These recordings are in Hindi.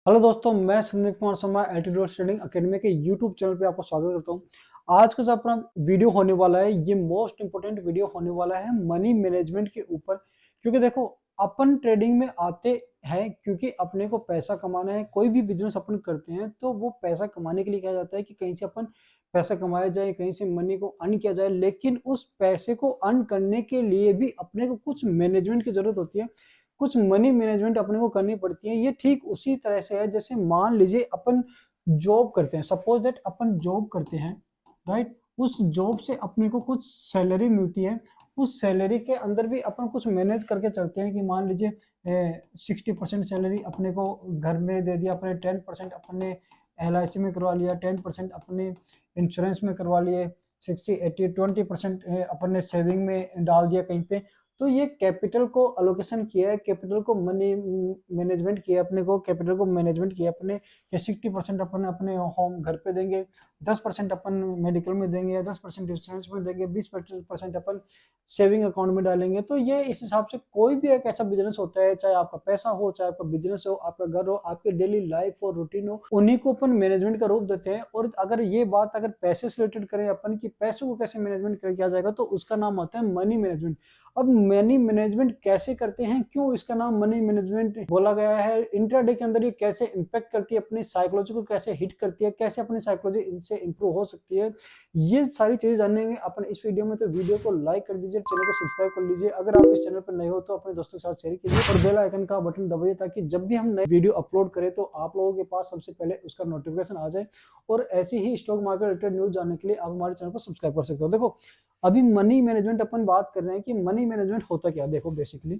हेलो दोस्तों, मैं Sandeep Kumar Sharma altitude trading academy के यूट्यूब चैनल पे आपका स्वागत करता हूं। आज का जो अपना वीडियो होने वाला है, ये मोस्ट इंपोर्टेंट वीडियो होने वाला है मनी मैनेजमेंट के ऊपर। क्योंकि देखो, अपन ट्रेडिंग में आते हैं क्योंकि अपने को पैसा कमाना है। कोई भी बिजनेस अपन करते हैं तो वो पैसा कमाने के लिए किया जाता है कि कहीं से अपन पैसा कमाया जाए, कहीं से मनी को अर्न किया जाए। लेकिन उस पैसे को अर्न करने के लिए भी अपने को कुछ मैनेजमेंट की जरूरत होती है, कुछ मनी मैनेजमेंट अपने को करनी पड़ती है। ये ठीक उसी तरह से है जैसे मान लीजिए अपन जॉब करते हैं। सपोज दैट अपन जॉब करते हैं, राइट। उस जॉब से अपने को कुछ सैलरी मिलती है। उस सैलरी के अंदर भी अपन कुछ मैनेज करके चलते हैं कि मान लीजिए 60% सैलरी अपने को घर में दे दिया, अपने 10% अपने LIC में करवा लिया, 10% अपने इंश्योरेंस में करवा लिए, 60 80 20% अपने सेविंग में डाल दिया कहीं पे। तो ये कैपिटल को अलोकेशन किया है, कैपिटल को मनी मैनेजमेंट किया, अपने को कैपिटल को मैनेजमेंट किया अपने कि 60% अपन अपने होम घर पे देंगे, 10% अपन मेडिकल में देंगे, 10% इंश्योरेंस में देंगे, 20% अपन सेविंग अकाउंट में डालेंगे। तो ये इस हिसाब से कोई भी एक ऐसा बिजनेस होता है, चाहे आपका पैसा हो, चाहे आपका बिजनेस हो, आपका घर हो, आपके डेली लाइफ हो, रूटीन हो, उन्हीं को अपन मैनेजमेंट का रूप देते हैं। और अगर ये बात अगर पैसे से रिलेटेड करें अपन की पैसों को कैसे मैनेजमेंट किया जाएगा, तो उसका नाम आता है मनी मैनेजमेंट। अब मनी मैनेजमेंट कैसे करते हैं, क्यों इसका नाम मनी मैनेजमेंट बोला गया है, इंट्राडे के अंदर ये कैसे इंपैक्ट करती है, अपनी साइकोलॉजी को कैसे हिट करती है, कैसे अपनी साइकोलॉजी इनसे इंप्रूव हो सकती है, ये सारी चीजें जानेंगे अपन इस वीडियो में। तो वीडियो को लाइक कर दीजिए, चैनल को सब्सक्राइब कर लीजिए। अगर आप इस चैनल पर नए हो तो अपने दोस्तों के साथ शेयर कीजिए और बेल आइकन का बटन दबाइए, ताकि जब भी हम नए वीडियो अपलोड करें तो आप लोगों के पास सबसे पहले उसका नोटिफिकेशन आ जाए। और ऐसी ही स्टॉक मार्केट रिलेटेड न्यूज जानने के लिए आप हमारे चैनल को सब्सक्राइब कर सकते हो। देखो, अभी मनी मैनेजमेंट अपन बात कर रहे हैं कि मनी मैनेजमेंट होता क्या। देखो, बेसिकली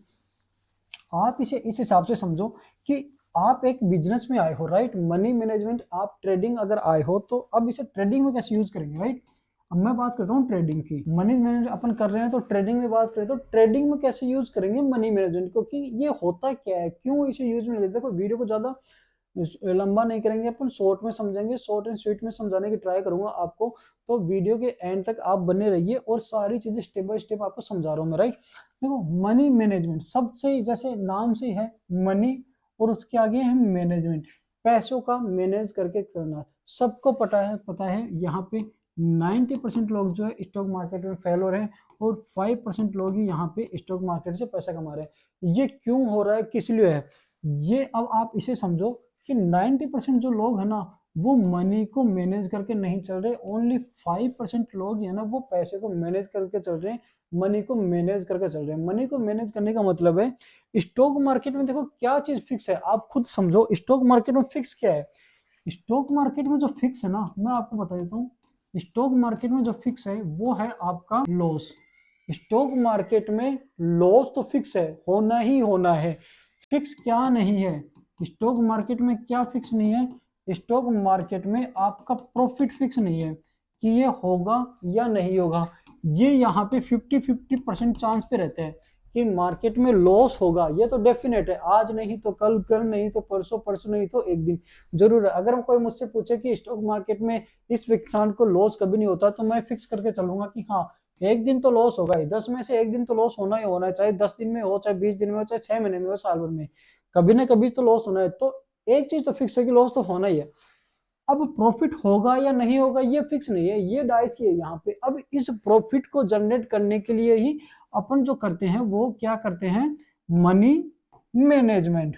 आप इसे इस हिसाब से समझो कि आप एक बिजनेस में आए हो, राइट। मनी मैनेजमेंट, आप ट्रेडिंग अगर आए हो तो अब इसे ट्रेडिंग में कैसे यूज करेंगे, राइट। अब मैं बात करता हूँ ट्रेडिंग की। मनी मैनेजमेंट अपन कर रहे हैं तो ट्रेडिंग में बात करें तो ट्रेडिंग में कैसे यूज करेंगे मनी मैनेजमेंट को, कि ये होता क्या है, क्यों इसे यूज में लेते हैं। देखो, वीडियो को ज्यादा लंबा नहीं करेंगे, अपन शॉर्ट में समझेंगे, शॉर्ट एंड स्वीट में समझाने की ट्राई करूंगा आपको। तो वीडियो के एंड तक आप बने रहिए और सारी चीजें स्टेप बाय स्टेप आपको समझा रहा हूँ मैं, राइट। देखो, मनी मैनेजमेंट सबसे, जैसे नाम से है मनी और उसके आगे है मैनेजमेंट, पैसों का मैनेज करके करना। सबको पता है यहाँ पे 90% लोग जो है स्टॉक मार्केट में फेल हो रहे हैं और 5% लोग ही यहाँ पे स्टॉक मार्केट से पैसा कमा रहे हैं। ये क्यों हो रहा है, किस लिए है ये, अब आप इसे समझो कि 90% जो लोग है ना, वो मनी को मैनेज करके नहीं चल रहे। ओनली 5% लोग है ना, वो पैसे को मैनेज करके चल रहे हैं, मनी को मैनेज करके चल रहे हैं। मनी को मैनेज करने का मतलब है, स्टॉक मार्केट में देखो क्या चीज फिक्स है, आप खुद समझो। स्टॉक मार्केट में फिक्स क्या है, स्टॉक मार्केट में जो फिक्स है ना, मैं आपको बता देता हूँ। स्टॉक मार्केट में जो फिक्स है वो है आपका लॉस। स्टॉक मार्केट में लॉस तो फिक्स है, होना ही होना है। फिक्स क्या नहीं है स्टॉक मार्केट में, क्या फिक्स नहीं है स्टॉक मार्केट में, आपका प्रॉफिट फिक्स नहीं है कि ये होगा या नहीं होगा। ये यहाँ पे 50-50% चांस पे रहते हैं कि मार्केट में लॉस होगा। ये तो डेफिनेट है, आज नहीं तो कल, कल नहीं तो परसों, परसों नहीं तो एक दिन जरूर है। अगर कोई मुझसे पूछे कि स्टॉक मार्केट में इस विक्षांत को लॉस कभी नहीं होता, तो मैं फिक्स करके चलूंगा कि हाँ, एक दिन तो लॉस होगा ही, 10 में से एक दिन तो लॉस होना ही होना है। चाहे 10 दिन में हो, चाहे 20 दिन में हो, चाहे 6 महीने में हो, साल भर में, कभी ना कभी तो लॉस होना है। तो एक चीज तो फिक्स है कि लॉस तो होना ही है। अब प्रॉफिट होगा या नहीं होगा ये फिक्स नहीं है, ये डाइस ही है यहाँ पे। अब इस प्रॉफिट को जनरेट करने के लिए ही अपन जो करते हैं वो क्या करते हैं, मनी मैनेजमेंट।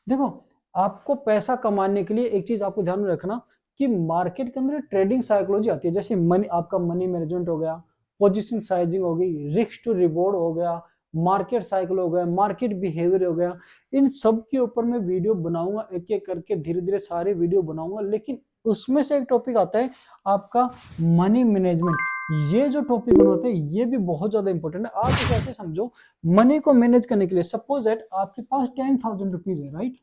देखो, आपको पैसा कमाने के लिए एक चीज आपको ध्यान में रखना कि मार्केट के अंदर ट्रेडिंग साइकोलॉजी आती है। जैसे मनी, आपका मनी मैनेजमेंट हो गया, पोजीशन साइजिंग हो गई, रिस्क टू रिवॉर्ड हो गया, मार्केट साइकिल हो गया, मार्केट बिहेवियर हो गया। इन सब के ऊपर मैं वीडियो बनाऊंगा, एक एक करके धीरे धीरे सारे वीडियो बनाऊंगा। लेकिन उसमें से एक टॉपिक आता है आपका मनी मैनेजमेंट। ये जो टॉपिक होता है ये भी बहुत ज्यादा इंपॉर्टेंट है। आप इसे ऐसे समझो, मनी को मैनेज करने के लिए, सपोज दैट आपके पास 10,000 रुपीज है, राइट।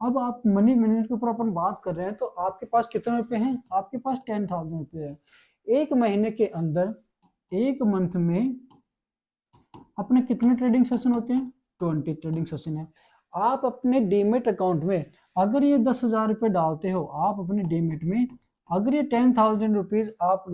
अब आप मनी मैनेजमेंट के ऊपर अपन बात कर रहे हैं तो आपके पास कितने रुपए हैं, आपके पास 10,000 रुपए है। एक महीने के अंदर, एक मंथ में अपने कितने ट्रेडिंग सेशन होते हैं, 20 ट्रेडिंग सेशन है। आप अपने डीमेट अकाउंट में अगर ये 10,000 रुपए डालते हो, आप अपने डीमेट में अगर ये 10,000 रुपीज आप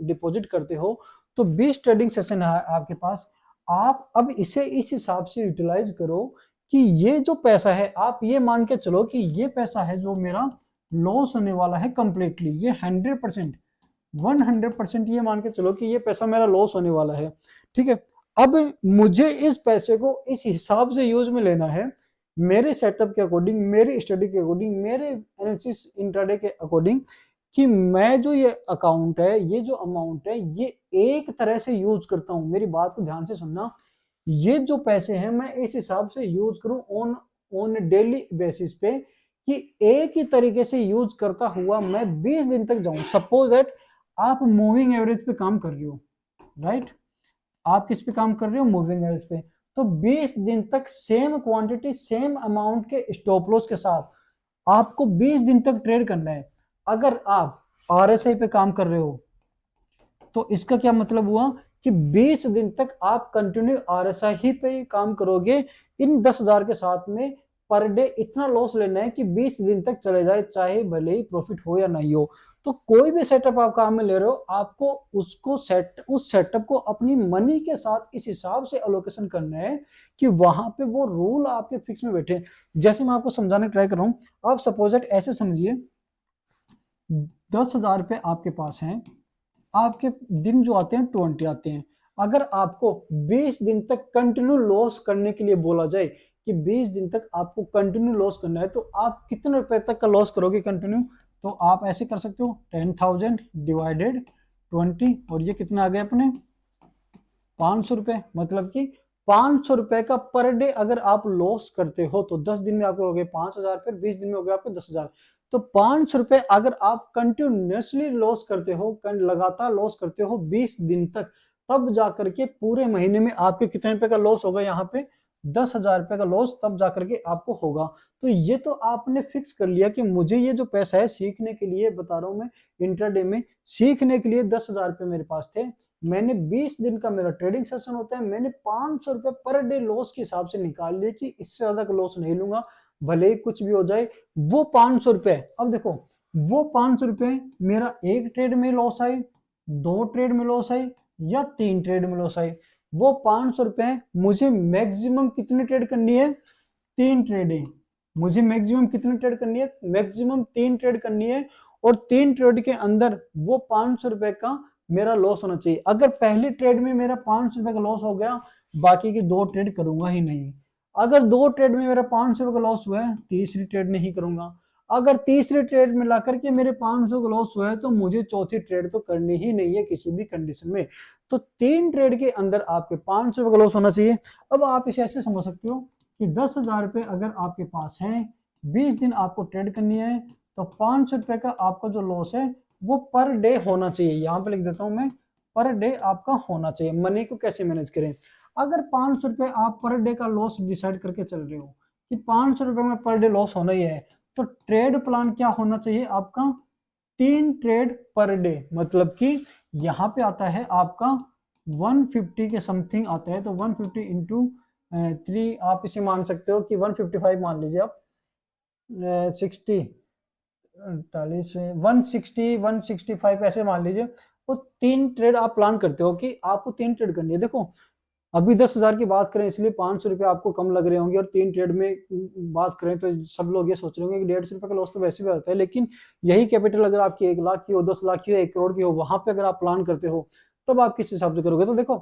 डिपॉजिट करते हो, तो 20 ट्रेडिंग सेशन है आपके पास। आप अब इसे इस हिसाब से यूटिलाइज करो कि ये जो पैसा है, आप ये मान के चलो कि ये पैसा है जो मेरा लॉस होने वाला है कंप्लीटली, ये 100%, 100% ये मान के चलो कि ये पैसा मेरा लॉस होने वाला है। ठीक है, अब मुझे इस पैसे को इस हिसाब से यूज में लेना है, मेरे सेटअप के अकॉर्डिंग, मेरी स्टडी के अकॉर्डिंग, मेरे एनालिसिस इंट्राडे के अकॉर्डिंग, कि मैं जो ये अकाउंट है, ये जो अमाउंट है, ये एक तरह से यूज करता हूं। मेरी बात को ध्यान से सुनना, ये जो पैसे हैं मैं इस हिसाब से यूज करूं ऑन ऑन डेली बेसिस पे, कि एक ही तरीके से यूज करता हुआ मैं 20 दिन तक जाऊं। सपोज दैट आप मूविंग एवरेज पे काम कर रहे हो, राइट, आप किस पे काम कर रहे हो, मूविंग एवरेज पे, तो 20 दिन तक सेम क्वांटिटी सेम अमाउंट के स्टॉप लॉस के साथ आपको 20 दिन तक ट्रेड करना है। अगर आप आरएसआई पे काम कर रहे हो तो इसका क्या मतलब हुआ कि 20 दिन तक आप कंटिन्यू आरएसआई ही पे काम करोगे। इन 10,000 के साथ में पर डे इतना लॉस लेना है कि 20 दिन तक चले जाए, चाहे भले ही प्रॉफिट हो या नहीं हो। तो कोई भी सेटअप आप काम में ले रहे हो, आपको उस सेटअप को अपनी मनी के साथ इस हिसाब से एलोकेशन करना है कि वहां पे वो रूल आपके फिक्स में बैठे। जैसे मैं आपको समझाने ट्राई कर रहा हूं, आप सपोज ऐसे समझिए, 10,000 रुपए आपके पास हैं, आपके दिन जो आते हैं 20 आते हैं। अगर आपको 20 दिन तक कंटिन्यू लॉस करने के लिए बोला जाए कि 20 दिन तक आपको कंटिन्यू लॉस करना है, तो आप कितने रुपए तक का लॉस करोगे कंटिन्यू? तो आप ऐसे कर सकते हो, 10,000 डिवाइडेड 20, और ये कितना आ गया अपने 500 रुपए। मतलब कि 500 रुपए का पर डे अगर आप लॉस करते हो तो 10 दिन में आपको हो गए 5,000, फिर 20 दिन में हो गया आपको 10,000। तो 500 रुपए अगर आप कंटिन्यूसली लॉस करते हो, लगातार लॉस करते हो 20 दिन तक, तब जाकर के पूरे महीने में आपके कितने रुपए का लॉस होगा, यहाँ पे 10,000 रुपए का लॉस तब जाकर के आपको होगा। तो ये तो आपने फिक्स कर लिया कि मुझे ये जो पैसा है सीखने के लिए, बता रहा हूं मैं, इंट्राडे में सीखने के लिए 10,000 रुपए मेरे पास थे। मैंने 20 दिन का मेरा ट्रेडिंग सेशन होता है, मैंने 500 रुपए पर डे लॉस के हिसाब से निकाल लिया कि इससे ज्यादा का लॉस नहीं लूंगा, भले ही कुछ भी हो जाए। वो 500 रुपए, अब देखो, वो 500 रुपए मेरा एक ट्रेड में लॉस आए, 2 ट्रेड में लॉस आए, या 3 ट्रेड में लॉस आए, वो 500 रुपए मुझे मैक्सिमम कितनी ट्रेड करनी है, 3 ट्रेडें। मुझे मैक्सिमम कितनी ट्रेड करनी है, मैक्सिमम 3 ट्रेड करनी है, और 3 ट्रेड के अंदर वो 500 रुपए का मेरा लॉस होना चाहिए। अगर पहली ट्रेड में मेरा 500 रुपए का लॉस हो गया, बाकी की 2 ट्रेड करूंगा ही नहीं। अगर 2 ट्रेड में मेरा 500 रुपए का लॉस हुआ है, तीसरी ट्रेड नहीं करूंगा। अगर तीसरी ट्रेड में ला करके मेरे 500 का लॉस हुआ है, तो मुझे चौथी ट्रेड तो करनी ही नहीं है किसी भी कंडीशन में। तो 3 ट्रेड के अंदर आपके 500 रुपए का लॉस होना चाहिए। अब आप इसे ऐसे समझ सकते हो कि 10,000 रुपए अगर आपके पास है, 20 दिन आपको ट्रेड करनी है, तो 500 रुपए का आपका जो लॉस है वो पर डे होना चाहिए। यहाँ पे लिख देता हूं मैं, पर डे आपका होना चाहिए। मनी को कैसे मैनेज करें, अगर 500 रुपए आप पर डे का लॉस डिसाइड करके चल रहे हो कि 500 रुपए में पर डे लॉस होना ही है, तो ट्रेड प्लान क्या होना चाहिए आपका, 3 ट्रेड पर डे। मतलब कि यहाँ पे आता है आपका 150 के समथिंग आता है, तो 150 इंटू 3 आप इसे मान सकते हो कि 155 मान लीजिए आप, 60 48 160 165 ऐसे मान लीजिए। वो 3 ट्रेड आप प्लान करते हो कि आपको 3 ट्रेड करनी है। देखो अभी 10,000 की बात करें इसलिए 500 रुपए आपको कम लग रहे होंगे, और 3 ट्रेड में बात करें तो सब लोग ये सोच रहे होंगे कि 150 रुपए का लॉस तो वैसे भी आता है। लेकिन यही कैपिटल अगर आपकी 1 लाख की हो, 10 लाख की हो, 1 करोड़ की हो, वहां पे अगर आप प्लान करते हो तब आप किस हिसाब से करोगे। तो देखो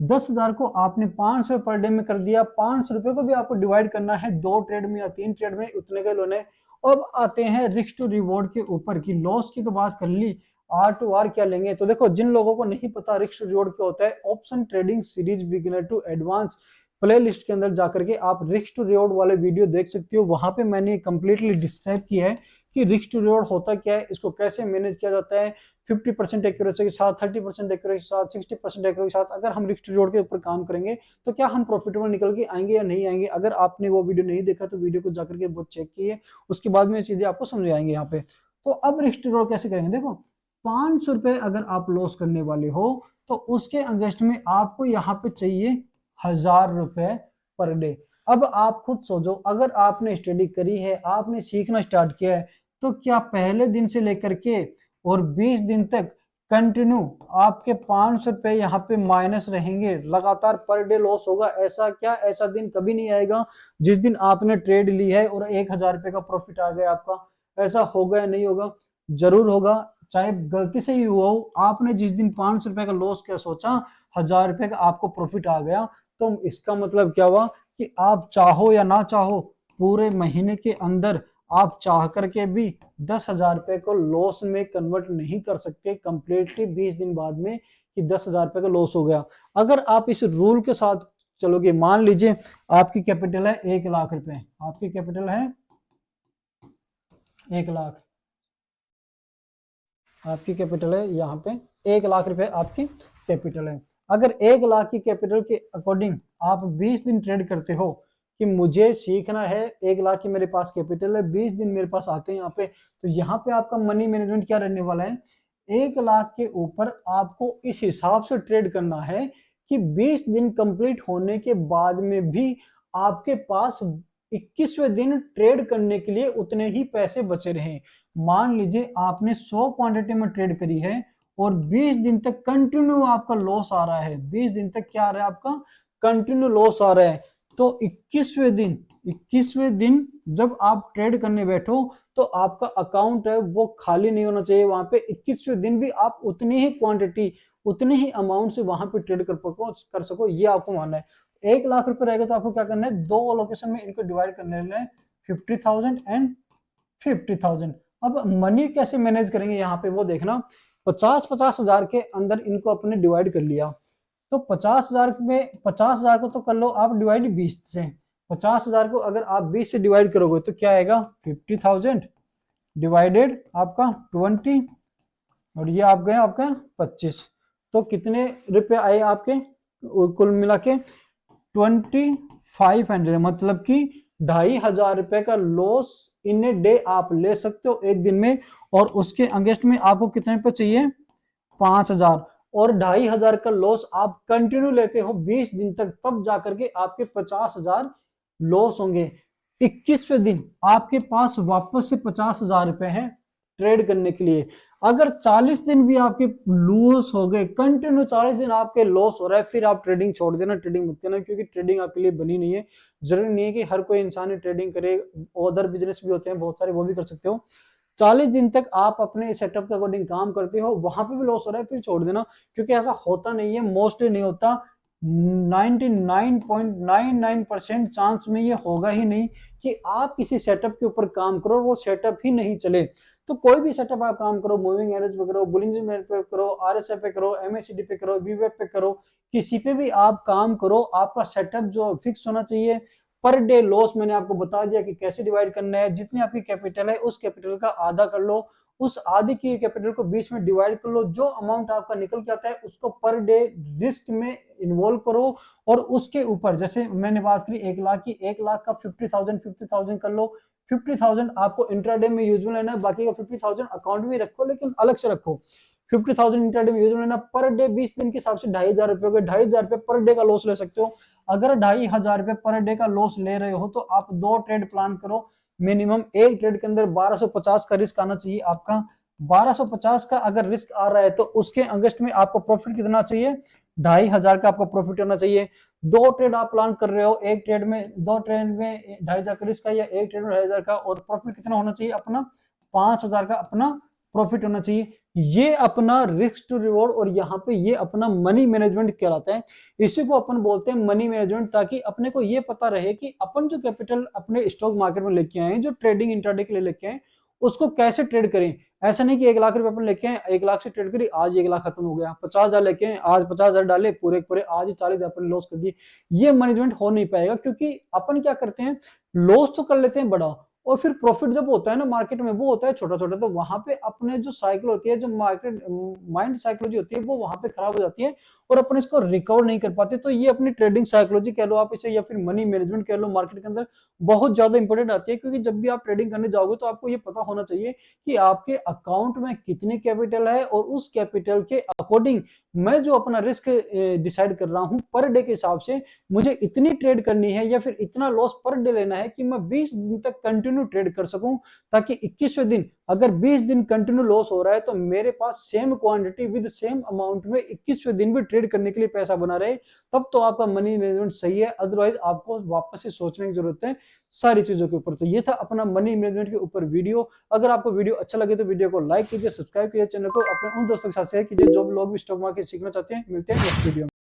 10,000 को आपने 500 पर डे में कर दिया, 500 रुपए को भी आपको डिवाइड करना है 2 ट्रेड में या 3 ट्रेड में, उतने का लोन है। अब आते हैं रिस्क टू रिवॉर्ड के ऊपर, की लॉस की तो बात कर ली, आर टू आर क्या लेंगे। तो देखो जिन लोगों को नहीं पता रिस्क टू रिवॉर्ड क्या होता है, option trading series beginner to advance playlist के अंदर जाकर के आप रिस्क टू रिवॉर्ड वाले वीडियो देख सकते हो। वहां पे मैंने कंप्लीटली डिस्क्राइब किया है कि रिस्क टू रिवॉर्ड होता क्या है, इसको कैसे मैनेज किया जाता है। 50% एक्यूरेसी के साथ, 30% एक्यूरेसी के साथ, 60% एक्यूरेसी के साथ अगर हम रिस्क टू रिवॉर्ड के ऊपर काम करेंगे तो क्या हम प्रॉफिटेबल निकल के आएंगे या नहीं आएंगे। अगर आपने वो वीडियो नहीं देखा तो वीडियो को जाकर के वो चेक कीजिए, उसके बाद में चीजें आपको समझ आएंगे यहाँ पे। तो अब रिस्क टू रिवॉर्ड कैसे करेंगे, देखो 500 रुपए अगर आप लॉस करने वाले हो तो उसके अगेंस्ट में आपको यहाँ पे चाहिए 1,000 रुपए पर डे। अब आप खुद सोचो, अगर आपने स्टडी करी है, आपने सीखना स्टार्ट किया है, तो क्या पहले दिन से लेकर के और 20 दिन तक कंटिन्यू आपके 500 रुपए यहाँ पे माइनस रहेंगे, लगातार पर डे लॉस होगा। ऐसा क्या, ऐसा दिन कभी नहीं आएगा जिस दिन आपने ट्रेड ली है और 1000 रुपए का प्रॉफिट आ गया आपका। ऐसा होगा या नहीं होगा? जरूर होगा, चाहे गलती से ही हुआ हो। आपने जिस दिन 500 रुपए का लॉस क्या सोचा, 1000 रुपए का आपको प्रॉफिट आ गया, तो इसका मतलब क्या हुआ कि आप चाहो या ना चाहो पूरे महीने के अंदर आप चाह करके भी 10,000 रुपए को लॉस में कन्वर्ट नहीं कर सकते कंप्लीटली 20 दिन बाद में कि 10,000 रुपए का लॉस हो गया। अगर आप इस रूल के साथ चलोगे, मान लीजिए आपकी कैपिटल है 1,00,000 रुपए, आपकी कैपिटल है 1,00,000, आपकी कैपिटल है यहाँ पे 1,00,000 रुपए आपकी कैपिटल है। अगर 1,00,000 की कैपिटल के अकॉर्डिंग आप 20 दिन ट्रेड करते हो कि मुझे सीखना है, 1,00,000 की मेरे पास कैपिटल है, 20 दिन मेरे पास आते हैं यहाँ पे, तो यहाँ पे आपका मनी मैनेजमेंट क्या रहने वाला है, 1,00,000 के ऊपर आपको इस हिसाब से ट्रेड करना है कि 20 दिन कंप्लीट होने के बाद में भी आपके पास 21वें दिन ट्रेड करने के लिए उतने ही पैसे बचे रहे। मान लीजिए आपने 100 क्वांटिटी में ट्रेड करी है और 20 दिन तक कंटिन्यू आपका लॉस आ रहा है, 20 दिन तक क्या आ रहा है आपका कंटिन्यू लॉस आ रहा है, तो 21वें दिन जब आप ट्रेड करने बैठो तो आपका अकाउंट है वो खाली नहीं होना चाहिए। वहां पे 21वें दिन भी आप उतनी ही क्वांटिटी, उतने ही अमाउंट से वहां पे ट्रेड कर सको, ये आपको मानना है। 1,00,000 रुपए रहेगा तो आपको क्या करना है, 2 लोकेशन में इनको डिवाइड करने हैं, 50,000 एंड 50,000। अब मनी कैसे मैनेज करेंगे यहाँ पे वो देखना, 50,000 के अंदर इनको अपने डिवाइड कर लिया, तो 50,000 में 50,000 को तो कर लो आप डिवाइड 20 से, 50,000 को अगर आप 20 से डिवाइड करोगे तो क्या आएगा, 50,000 डिवाइडेड आपका 20 और ये आप गए आपका 25, तो कितने रुपए आए आपके कुल मिला के 2,500, मतलब कि 2,500 रुपए का लॉस इन ए डे आप ले सकते हो एक दिन में। और उसके अगेंस्ट में आपको कितने पे चाहिए, 5,000, और 2,500 का लॉस आप कंटिन्यू लेते हो 20 दिन तक, तब जाकर के आपके 50,000 लॉस होंगे। 21वें दिन आपके पास वापस से 50,000 रुपए हैं ट्रेड करने के लिए। अगर 40 दिन भी आपके लॉस हो गए, कंटिन्यू 40 दिन आपके लॉस हो रहा है, फिर आप ट्रेडिंग छोड़ देना, ट्रेडिंग मत करना, क्योंकि ट्रेडिंग आपके लिए बनी नहीं है। जरूरी नहीं है कि हर कोई इंसान ट्रेडिंग करे, अदर बिजनेस भी होते हैं बहुत सारे, वो भी कर सकते हो। 40 दिन तक आप अपने सेटअप के अकॉर्डिंग काम करते हो, वहां पे भी लॉस हो रहा है फिर छोड़ देना, क्योंकि ऐसा होता नहीं है, मोस्टली नहीं होता, 99.99% चांस में ये होगा ही नहीं कि आप किसी सेटअप के ऊपर काम करो और वो सेटअप ही नहीं चले। तो कोई भी सेटअप आप काम करो, मूविंग एवरेज पे करो, बुलियन पे करो, आरएसआई पे करो, एमएसीडी पे करो, वीवेब पे करो, किसी पे भी आप काम करो, आपका सेटअप जो फिक्स होना चाहिए। पर डे लॉस मैंने आपको बता दिया कि कैसे डिवाइड करना है, जितनी आपकी कैपिटल है उस कैपिटल का आधा कर लो, उस आधी की कैपिटल को 20 में डिवाइड कर लो, जो अमाउंट आपका निकल के आता है उसको पर डे रिस्क में इन्वॉल्व करो। और उसके ऊपर जैसे मैंने बात करी 1,00,000 की, 1,00,000 का 50,000 कर लो, 50,000 आपको इंट्राडे में यूज में लेना है, बाकी का 50,000 अकाउंट में रखो, लेकिन अलग से रखो। 50,000 इंट्राडे में यूज में लेना, पर डे 20 दिन के हिसाब से 2,500 रुपए हो गए, 2,500 रुपए पर डे का लॉस ले सकते हो। अगर 2,500 रुपए पर डे का लॉस ले रहे हो तो आप 2 ट्रेड प्लान करो, मिनिमम एक ट्रेड के अंदर 1250 का रिस्क आना चाहिए आपका। 1250 का अगर रिस्क आ रहा है तो उसके अगेंस्ट में आपको प्रॉफिट कितना चाहिए, 2,500 का आपको प्रॉफिट होना चाहिए। 2 ट्रेड आप प्लान कर रहे हो, एक ट्रेड में 2 ट्रेड में 2,500 का रिस्क है या एक ट्रेड में 2,500 का, और प्रॉफिट कितना होना चाहिए अपना, 5,000 का अपना प्रॉफिट होना चाहिए। ये अपना रिस्क टू रिवॉर्ड और यहाँ पे ये अपना मनी मैनेजमेंट कहलाता है। इसी को अपन बोलते हैं मनी मैनेजमेंट, ताकि अपने को ये पता रहे कि अपन जो कैपिटल अपने स्टॉक मार्केट में लेके आए, जो ट्रेडिंग इंट्राडे के लिए लेके आए, उसको कैसे ट्रेड करें। ऐसा नहीं कि 1,00,000 रुपए अपन लेके आए, 1,00,000 से ट्रेड करी, आज 1,00,000 खत्म हो गया, 50,000 लेके आए, आज 50,000 डाले, पूरे पूरे आज ही 40,000 अपन लॉस कर दिए। ये मैनेजमेंट हो नहीं पाएगा, क्योंकि अपन क्या करते हैं, लॉस तो कर लेते हैं बड़ा, और फिर प्रॉफिट जब होता है ना मार्केट में, वो होता है छोटा छोटा, तो वहां पे अपने जो साइकिल होती है, जो मार्केट माइंड साइकोलॉजी होती है, वो वहां पे खराब हो जाती है और अपन इसको रिकवर नहीं कर पाते। तो ये अपनी ट्रेडिंग साइकोलॉजी कह लो आप इसे, या फिर मनी मैनेजमेंट कह लो, मार्केट के अंदर बहुत ज्यादा इंपॉर्टेंट आती है, क्योंकि जब भी आप ट्रेडिंग करने जाओगे तो आपको ये पता होना चाहिए कि आपके अकाउंट में कितनी कैपिटल है, और उस कैपिटल के अकॉर्डिंग मैं जो अपना रिस्क डिसाइड कर रहा हूं पर डे के हिसाब से, मुझे इतनी ट्रेड करनी है या फिर इतना लॉस पर डे लेना है कि मैं 20 दिन तक कंटिन्यू ट्रेड कर सकूं, ताकि 21वें दिन अगर 20 दिन कंटिन्यू लॉस हो रहा है तो मेरे पास same quantity with same amount में 21वें दिन भी ट्रेड करने के लिए पैसा बना रहे, तब तो आपका मनी मैनेजमेंट सही है। अदरवाइज आपको वापस से सोचने की जरूरत है सारी चीजों के ऊपर। तो ये था अपना मनी मैनेजमेंट के ऊपर वीडियो। अगर आपको वीडियो अच्छा लगे तो वीडियो को लाइक कीजिए, सब्सक्राइब कीजिए, चैनल को अपने उन दोस्तों के साथ शेयर कीजिए जो लोग भी स्टॉक मार्केट सीखना चाहते हैं। मिलते हैं नेक्स्ट वीडियो में।